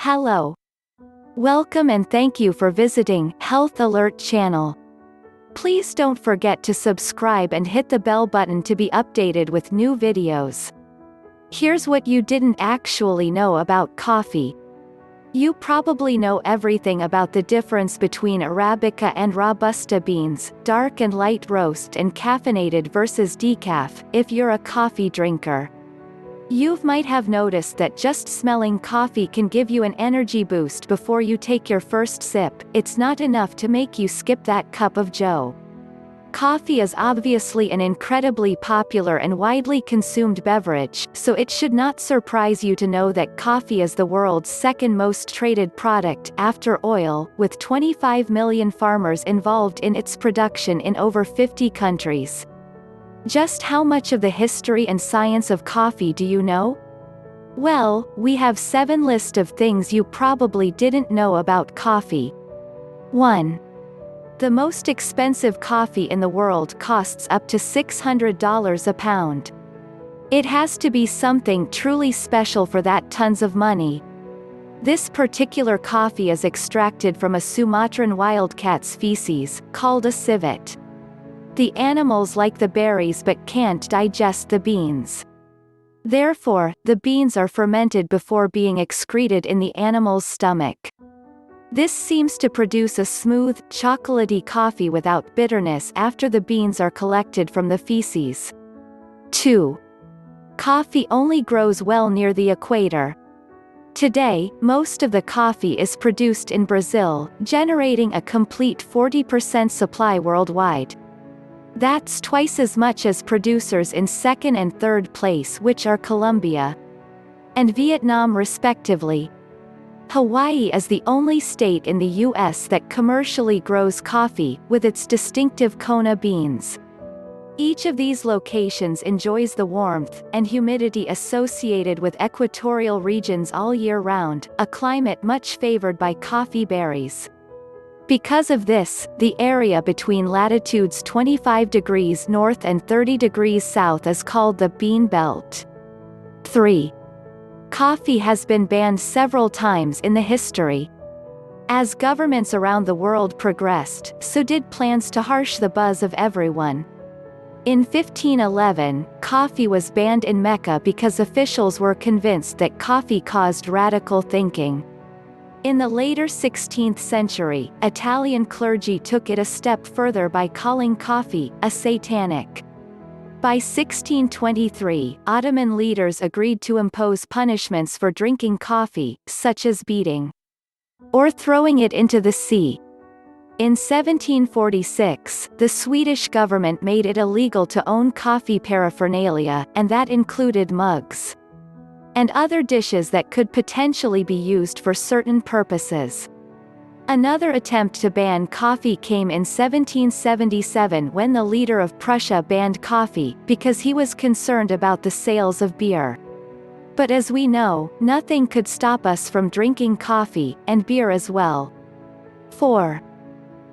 Hello. Welcome and thank you for visiting Health Alert channel. Please don't forget to subscribe and hit the bell button to be updated with new videos. Here's what you didn't actually know about coffee. You probably know everything about the difference between Arabica and Robusta beans, dark and light roast and caffeinated versus decaf, if you're a coffee drinker. You might have noticed that just smelling coffee can give you an energy boost before you take your first sip. It's not enough to make you skip that cup of joe. Coffee is obviously an incredibly popular and widely consumed beverage, so it should not surprise you to know that coffee is the world's second most traded product after oil, with 25 million farmers involved in its production in over 50 countries. Just how much of the history and science of coffee do you know? Well, we have 7 lists of things you probably didn't know about coffee. 1. The most expensive coffee in the world costs up to $600 a pound. It has to be something truly special for that tons of money. This particular coffee is extracted from a Sumatran wildcat's feces, called a civet. The animals like the berries but can't digest the beans. Therefore, the beans are fermented before being excreted in the animal's stomach. This seems to produce a smooth, chocolatey coffee without bitterness after the beans are collected from the feces. 2. Coffee only grows well near the equator. Today, most of the coffee is produced in Brazil, generating a complete 40% supply worldwide. That's twice as much as producers in second and third place, which are Colombia and Vietnam respectively. Hawaii is the only state in the U.S. that commercially grows coffee, with its distinctive Kona beans. Each of these locations enjoys the warmth and humidity associated with equatorial regions all year round, a climate much favored by coffee berries. Because of this, the area between latitudes 25 degrees north and 30 degrees south is called the Bean Belt. 3. Coffee has been banned several times in the history. As governments around the world progressed, so did plans to harsh the buzz of everyone. In 1511, coffee was banned in Mecca because officials were convinced that coffee caused radical thinking. In the later 16th century, Italian clergy took it a step further by calling coffee a satanic. By 1623, Ottoman leaders agreed to impose punishments for drinking coffee, such as beating or throwing it into the sea. In 1746, the Swedish government made it illegal to own coffee paraphernalia, and that included mugs and other dishes that could potentially be used for certain purposes. Another attempt to ban coffee came in 1777 when the leader of Prussia banned coffee, because he was concerned about the sales of beer. But as we know, nothing could stop us from drinking coffee, and beer as well. 4.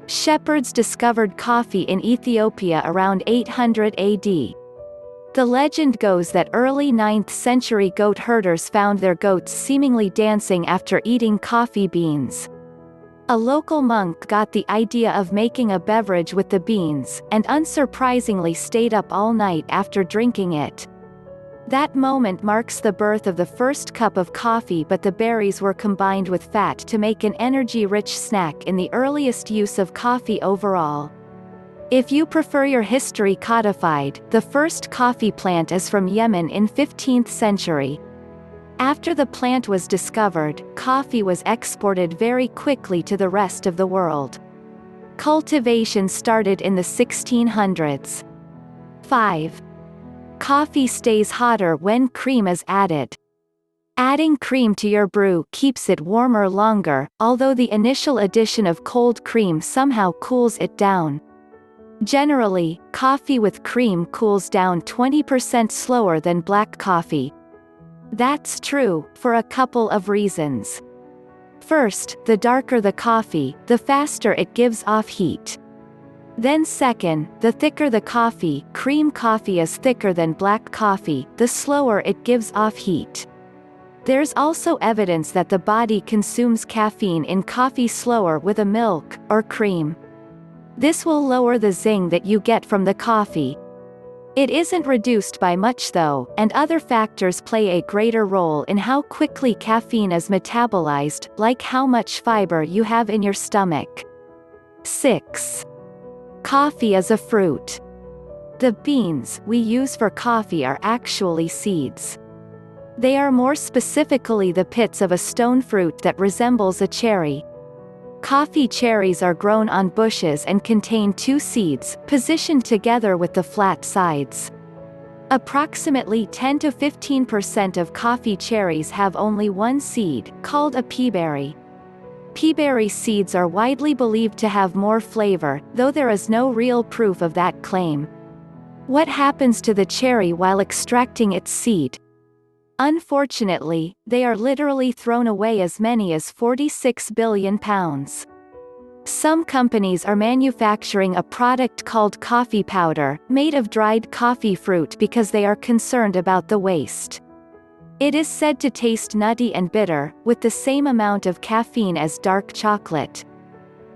Shepherds discovered coffee in Ethiopia around 800 AD. The legend goes that early 9th century goat herders found their goats seemingly dancing after eating coffee beans. A local monk got the idea of making a beverage with the beans, and unsurprisingly stayed up all night after drinking it. That moment marks the birth of the first cup of coffee, but the berries were combined with fat to make an energy-rich snack in the earliest use of coffee overall. If you prefer your history codified, the first coffee plant is from Yemen in 15th century. After the plant was discovered, coffee was exported very quickly to the rest of the world. Cultivation started in the 1600s. 5. Coffee stays hotter when cream is added. Adding cream to your brew keeps it warmer longer, although the initial addition of cold cream somehow cools it down. Generally, coffee with cream cools down 20% slower than black coffee. That's true, for a couple of reasons. First, the darker the coffee, the faster it gives off heat. Then second, the thicker the coffee, cream coffee is thicker than black coffee, the slower it gives off heat. There's also evidence that the body consumes caffeine in coffee slower with a milk, or cream. This will lower the zing that you get from the coffee. It isn't reduced by much though, and other factors play a greater role in how quickly caffeine is metabolized, like how much fiber you have in your stomach. 6. Coffee is a fruit. The beans we use for coffee are actually seeds. They are more specifically the pits of a stone fruit that resembles a cherry. Coffee cherries are grown on bushes and contain 2 seeds, positioned together with the flat sides. Approximately 10 to 15% of coffee cherries have only one seed, called a peaberry. Peaberry seeds are widely believed to have more flavor, though there is no real proof of that claim. What happens to the cherry while extracting its seed? Unfortunately, they are literally thrown away, as many as 46 billion pounds. Some companies are manufacturing a product called coffee powder, made of dried coffee fruit because they are concerned about the waste. It is said to taste nutty and bitter, with the same amount of caffeine as dark chocolate.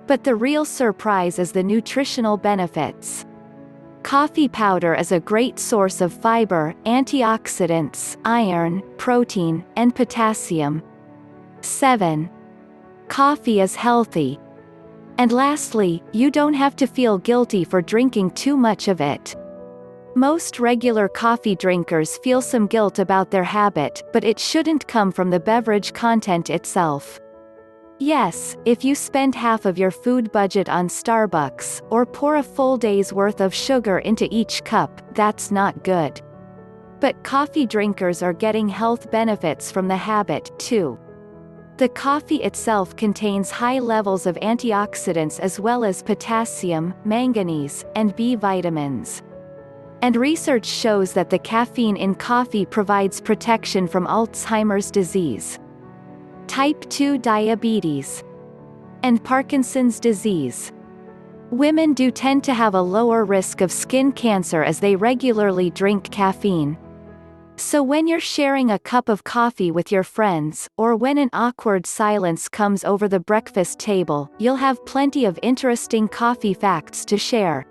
But the real surprise is the nutritional benefits. Coffee powder is a great source of fiber, antioxidants, iron, protein, and potassium. 7. Coffee is healthy. And lastly, you don't have to feel guilty for drinking too much of it. Most regular coffee drinkers feel some guilt about their habit, but it shouldn't come from the beverage content itself. Yes, if you spend half of your food budget on Starbucks, or pour a full day's worth of sugar into each cup, that's not good. But coffee drinkers are getting health benefits from the habit, too. The coffee itself contains high levels of antioxidants as well as potassium, manganese, and B vitamins. And research shows that the caffeine in coffee provides protection from Alzheimer's disease, type 2 diabetes, and Parkinson's disease. Women do tend to have a lower risk of skin cancer as they regularly drink caffeine. So when you're sharing a cup of coffee with your friends, or when an awkward silence comes over the breakfast table, you'll have plenty of interesting coffee facts to share.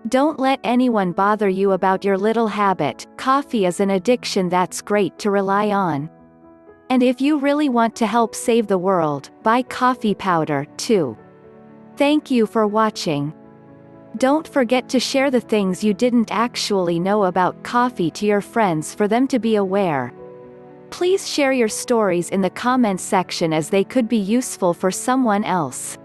Don't let anyone bother you about your little habit. Coffee is an addiction that's great to rely on. And if you really want to help save the world, buy coffee powder, too. Thank you for watching. Don't forget to share the things you didn't actually know about coffee to your friends for them to be aware. Please share your stories in the comments section, as they could be useful for someone else.